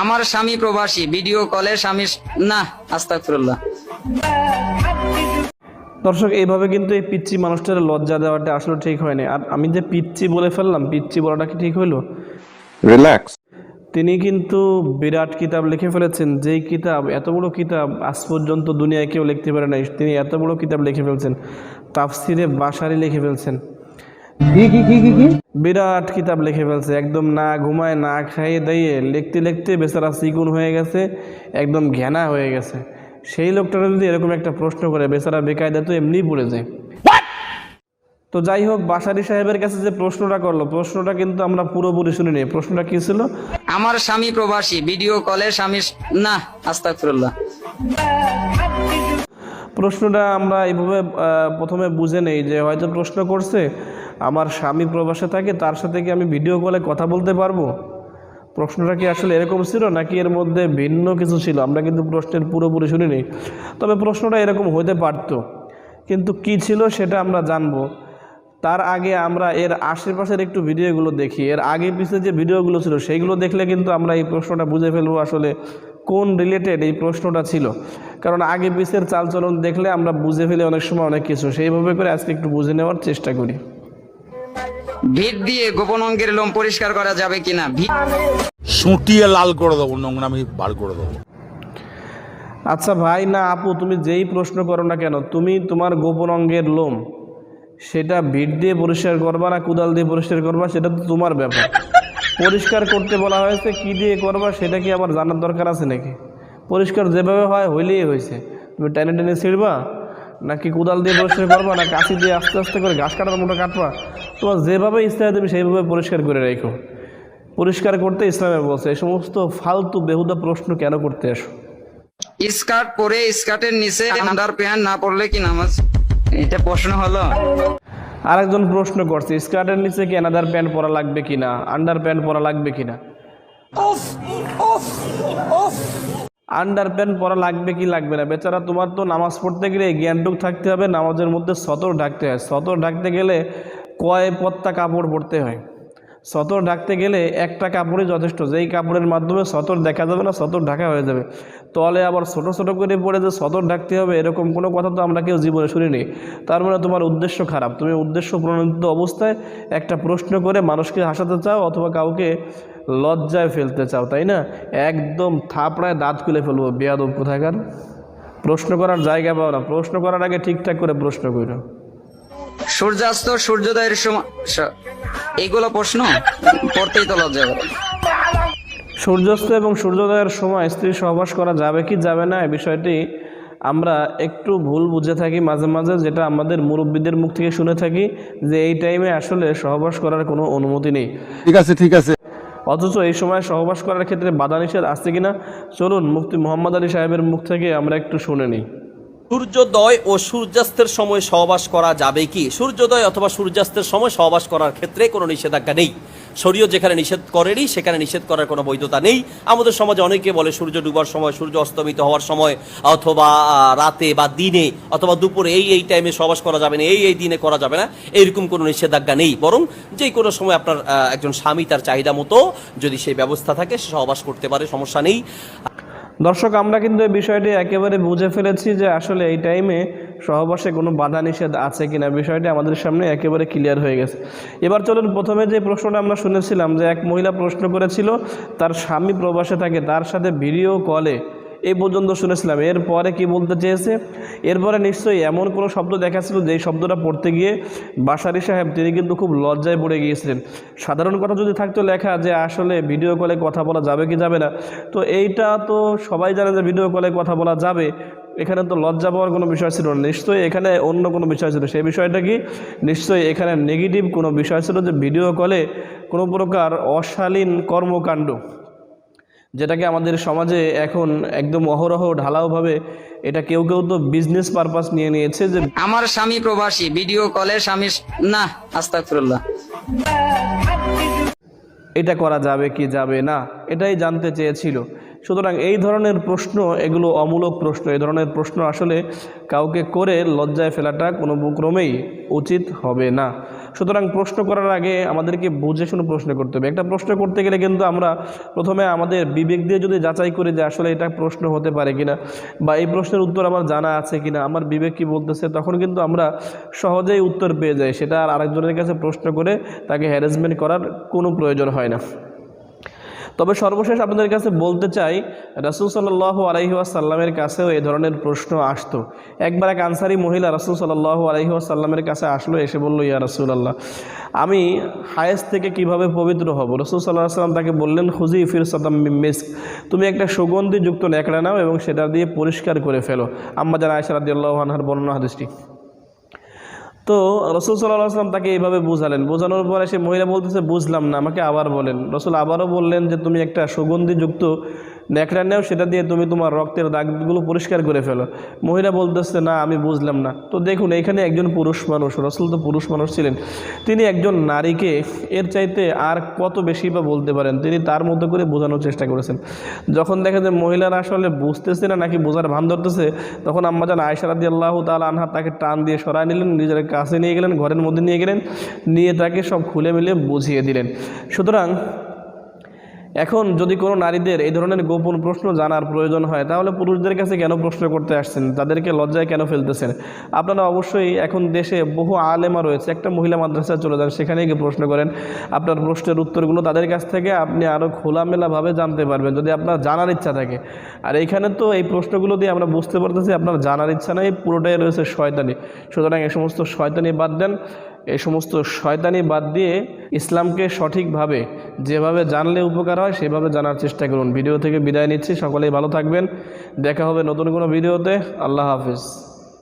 আমার স্বামী প্রবাসী, ভিডিও কলে স্বামী না, আস্তাগফিরুল্লাহ। দর্শক, এইভাবে কিন্তু এই পিচ্চি মানুষটার লজ্জা দেওয়াটা আসলে ঠিক হয়নি। আর আমি যে পিচ্চি বলে ফেললাম, পিচ্চি বলাটা কি ঠিক হইলো? রিল্যাক্স। তিনি কিন্তু বিরাট কিতাব লিখে ফেলেছেন, যেই কিতাব, এত বড় কিতাব আজ পর্যন্ত দুনিয়ায় কেউ লিখতে পারে নাই। তিনি এত বড় কিতাব লিখে ফেলছেন, তাফসিরে বাশারি লিখে ফেলছেন। বিরাট কিতাব লিখে ফেলছে, একদম না ঘুমায় না খাইয়ে দাইয়ে লিখতে লিখতে বেচারা চিকুন হয়ে গেছে, একদম ঘেনা হয়ে গেছে। সেই লোকটারা যদি এরকম একটা প্রশ্ন করে, বেচারা বেকায়দা তো এমনি পড়ে যায়। তো যাই হোক, বাশারি সাহেবের কাছে যে প্রশ্নটা করলো, প্রশ্নটা কিন্তু আমরা পুরোপুরি শুনিনি। প্রশ্নটা কি ছিল? আমার স্বামী প্রবাসী, ভিডিও কলে স্বামী না, আস্তাগফিরুল্লাহ। প্রশ্নটা আমরা এইভাবে প্রথমে বুঝে নেই যে হয়তো প্রশ্ন করছে আমার স্বামী প্রবাসে থাকে, তার সাথে কি আমি ভিডিও কলে কথা বলতে পারবো? প্রশ্নটা কি আসলে এরকম ছিল নাকি এর মধ্যে ভিন্ন কিছু ছিল? আমরা কিন্তু প্রশ্নের পুরোপুরি শুনিনি, তবে প্রশ্নটা এরকম হতে পারতো, কিন্তু কি ছিল সেটা আমরা জানবো। তার আগে আমরা এর আশেপাশের একটু ভিডিওগুলো দেখি। এর আগে পিছনে যে ভিডিওগুলো ছিল সেইগুলো দেখলে কিন্তু আমরা এই প্রশ্নটা বুঝে ফেলবো আসলে কোন রিলেটেড এই প্রশ্নটা ছিল। কারণ আগে পিছের চালচলন দেখলে আমরা বুঝে ফেলি অনেক সময় অনেক কিছু। সেইভাবে করে আজকে একটু বুঝে নেওয়ার চেষ্টা করি। ভিট দিয়ে গোপন অঙ্গের লোম পরিষ্কার করা যাবে কিনা? সুটিয়ে লাল করে দেবো, নোংরা আমি বার করে দেবো। আচ্ছা ভাই না আপু, তুমি যেই প্রশ্ন করো না কেন, তুমি তোমার গোপন অঙ্গের লোম সেটা ভিট দিয়ে পরিষ্কার করবা না কোদাল দিয়ে পরিষ্কার করবা, সেটা তো তোমার ব্যাপার। পরিষ্কার করতে বলা হয়েছে, কি দিয়ে করবা সেটা কি আবার জানার দরকার আছে নাকি? পরিষ্কার যেভাবে হয় হইলেই হয়েছে। তুমি টেনে টেনে ছিঁড়বা নাকি কোদাল দিয়ে পরিষ্কার করবা, না কাঁচি দিয়ে আস্তে আস্তে করে ঘাস কাটার মতো কাটবা? তোমার যেভাবে ইচ্ছা হয় তুমি সেইভাবে পরিষ্কার করে রেখো। পরিষ্কার করতে ইসলামে বলছে। এই সমস্ত ফালতু বেহুদা প্রশ্ন কেন করতে আসো? স্কার্ট পরে স্কার্টের নিচে আন্ডার প্যান্ট না পরলে কি নামাজ? এটা প্রশ্ন হলো। আরেকজন প্রশ্ন করছে, স্কার্টের নিচে কি আন্ডার প্যান্ট পরা লাগবে কিনা, আন্ডার প্যান্ট পরা লাগবে কিনা? আন্ডার প্যান্ট পরা লাগবে কি লাগবে না? বেচারা তোমার তো নামাজ পড়তে গেলে জ্ঞানটুক থাকতে হবে, নামাজের মধ্যে সতর ঢাকতে হয়। সতর ঢাকতে গেলে কয় পত্তা কাপড় পরতে হয়? সতর ঢাকতে গেলে একটা কাপড়ই যথেষ্ট, যেই কাপড়ের মাধ্যমে সতর দেখা যাবে না, সতর ঢাকা হয়ে যাবে। তলে আবার ছোট ছোট করে পড়ে যে সতর ঢাকতে হবে, এরকম কোনো কথা তো আমরা কেউ জীবনে শুনিনি। তার মানে তোমার উদ্দেশ্য খারাপ। তুমি উদ্দেশ্য প্রণোদিত অবস্থায় একটা প্রশ্ন করে মানুষকে হাসাতে চাও অথবা কাউকে লজ্জায় ফেলতে চাও, তাই না? একদম থাপড়ায় দাঁত খুলে ফেলবো, বেয়াদব কোথাকার। প্রশ্ন করার জায়গা পাও না, প্রশ্ন করার আগে ঠিকঠাক করে প্রশ্ন করো। সূর্যাস্ত সূর্যোদয়ের সময়, এগুলো প্রশ্ন পড়তেই তো লজ্জা করে। সূর্যাস্ত এবং সূর্যোদয়ের সময় স্ত্রী সহবাস করা যাবে কি যাবে না, এই বিষয়টি আমরা একটু ভুল বুঝে থাকি মাঝে মাঝে, যেটা আমাদের মুরব্বীদের মুখ থেকে শুনে থাকি যে এই টাইমে আসলে সহবাস করার কোনো অনুমতি নেই। ঠিক আছে ঠিক আছে। অথচ এই সময় সহবাস করার ক্ষেত্রে বাধা নিষেধ আছে কিনা, চলুন মুফতি মোহাম্মদ আলী সাহেবের মুখ থেকে আমরা একটু শুনে নিই। সূর্যোদয় ও সূর্যাস্তের সময় সহবাস করা যাবে কি? সূর্যোদয় অথবা সূর্যাস্তের সময় সহবাস করার ক্ষেত্রে কোনো নিষেধাজ্ঞা নেই। শরীয়ত যেখানে নিষেধ করেনি সেখানে নিষেধ করার কোনো বৈধতা নেই। আমাদের সমাজে অনেকে বলে সূর্য ডুবার সময়, সূর্য অস্তমিত হওয়ার সময়, অথবা রাতে বা দিনে অথবা দুপুরে এই টাইমে সহবাস করা যাবে না, এই দিনে করা যাবে না, এরকম কোনো নিষেধাজ্ঞা নেই। বরং যে কোনো সময় আপনার একজন স্বামী তার চাহিদা মতো যদি সেই ব্যবস্থা থাকে সে সহবাস করতে পারে, সমস্যা নেই। দর্শক, আমরা কিন্তু এই বিষয়টি একেবারে বুঝে ফেলেছি যে আসলে এই টাইমে সহবাসে কোনো বাধা নিষেধ আছে কিনা, বিষয়টি আমাদের সামনে একেবারে ক্লিয়ার হয়ে গেছে। এবার চলুন, প্রথমে যে প্রশ্নটা আমরা শুনেছিলাম যে এক মহিলা প্রশ্ন করেছিল তার স্বামী প্রবাসে থাকে, তার সাথে ভিডিও কলে, এই পর্যন্ত শুনেছিলাম। এরপরে কি বলতে চেয়েছে? এরপরে নিশ্চয়ই এমন কোনো শব্দ দেখাচ্ছিল যেই শব্দটা পড়তে গিয়ে বাশারি সাহেব তিনি কিন্তু খুব লজ্জায় পড়ে গিয়েছিলেন। সাধারণ কথা যদি থাকতো লেখা যে আসলে ভিডিও কলে কথা বলা যাবে কি যাবে না, তো এইটা তো সবাই জানে যে ভিডিও কলে কথা বলা যাবে, এখানে তো লজ্জা পাওয়ার কোনো বিষয় ছিল না। নিশ্চয়ই এখানে অন্য কোনো বিষয় ছিল। সেই বিষয়টা কি? নিশ্চয়ই এখানে নেগেটিভ কোনো বিষয় ছিল, যে ভিডিও কলে কোনো প্রকার অশালীন কর্মকাণ্ড, যেটাকে আমাদের সমাজে এখন একদম অহরহ ঢালাওভাবে এটা কেউ কেউ তো বিজনেস পারপাস নিয়ে নিয়েছে যে আমার স্বামী প্রবাসী, ভিডিও কলে স্বামী না, আস্তাগফিরুল্লাহ। এটা করা যাবে কি যাবে না, এটাই জানতে চেয়েছিল। সুতরাং এই ধরনের প্রশ্ন, এগুলো অমূলক প্রশ্ন। এই ধরনের প্রশ্ন আসলে কাউকে করে লজ্জায় ফেলাটা কোনো ক্রমেই উচিত হবে না। সুতরাং প্রশ্ন করার আগে আমাদেরকে বুঝে শুনে প্রশ্ন করতে হবে। একটা প্রশ্ন করতে গেলে কিন্তু আমরা প্রথমে আমাদের বিবেক দিয়ে যদি যাচাই করি যে আসলে এটা প্রশ্ন হতে পারে কিনা, বা এই প্রশ্নের উত্তর আমার জানা আছে কিনা, আমার বিবেক কি বলতেছে, তখন কিন্তু আমরা সহজেই উত্তর পেয়ে যাই। সেটা আর আরেকজনের কাছে প্রশ্ন করে তাকে হ্যারাসমেন্ট করার কোনো প্রয়োজন হয় না। তবে সর্বশেষ আপনাদের কাছে বলতে চাই, রাসূল সাল্লাল্লাহু আলাইহি ওয়াসাল্লামের কাছেও এই ধরনের প্রশ্ন আসতো। একবার এক আনসারী মহিলা রাসূল সাল্লাল্লাহু আলাইহি ওয়াসাল্লামের কাছে আসলো, এসে বলল, ইয়া রাসূলুল্লাহ, আমি হায়েস থেকে কিভাবে পবিত্র হব? রাসূল সাল্লাল্লাহু আলাইহি ওয়াসাল্লাম তাকে বললেন, খুজি ফিরসাতাম মিন মিস্ক, তুমি একটা সুগন্ধিযুক্ত ন্যাকড়া নাও এবং সেটা দিয়ে পরিষ্কার করে ফেলো। আম্মা জান আয়েশা রাদিয়াল্লাহু আনহার বর্ণনা হাদিসটি। তো রসুল সাল্লাল্লাহু আলাইহি ওয়াসাল্লাম তাকে এইভাবে বুঝালেন। বোঝানোর পরে সে মহিলা বলতেছে, বুঝলাম না, আমাকে আবার বলেন। রসুল আবারও বললেন যে তুমি একটা সুগন্ধিযুক্ত ন্যাকড়া নেও, সেটা দিয়ে তুমি তোমার রক্তের দাগগুলো পরিষ্কার করে ফেলো। মহিলা বলতেছে, না আমি বুঝলাম না। তো দেখুন, এখানে একজন পুরুষ মানুষ, রসুল তো পুরুষ মানুষ ছিলেন, তিনি একজন নারীকে এর চাইতে আর কত বেশি বা বলতে পারেন, তিনি তার মতো করে বোঝানোর চেষ্টা করেছেন। যখন দেখেন যে মহিলারা আসলে বুঝতেছে না নাকি বোঝার ভান ধরতেছে, তখন আম্মা জান আয়েশা রাদিয়াল্লাহু তাআলা আনহা তাকে টান দিয়ে সরায় নিলেন, নিজের কাছে নিয়ে গেলেন, ঘরের মধ্যে নিয়ে গেলেন, নিয়ে তাকে সব খুলে মিলিয়ে বুঝিয়ে দিলেন। সুতরাং এখন যদি কোনো নারীদের এই ধরনের গোপন প্রশ্ন জানার প্রয়োজন হয়, তাহলে পুরুষদের কাছে কেন প্রশ্ন করতে আসছেন, তাদেরকে লজ্জায় কেন ফেলতেছেন? আপনারা অবশ্যই এখন দেশে বহু আলেমা রয়েছে, একটা মহিলা মাদ্রাসায় চলে যান, সেখানে গিয়ে প্রশ্ন করেন। আপনার প্রশ্নের উত্তরগুলো তাদের কাছ থেকে আপনি আরও খোলামেলাভাবে জানতে পারবেন, যদি আপনার জানার ইচ্ছা থাকে। আর এইখানে তো এই প্রশ্নগুলো দিয়ে আমরা বুঝতে পারতেছি আপনার জানার ইচ্ছা নেই, পুরোটাই রয়েছে শয়তানি। সুতরাং এই সমস্ত শয়তানি বাদ দেন। এই সমস্ত শয়তানি বাদ দিয়ে ইসলামকে সঠিকভাবে যেভাবে জানলে উপকার হয় সেভাবে জানার চেষ্টা করুন। ভিডিও থেকে বিদায় নিচ্ছি, সকলেই ভালো থাকবেন, দেখা হবে নতুন কোনো ভিডিওতে। আল্লাহ হাফিজ।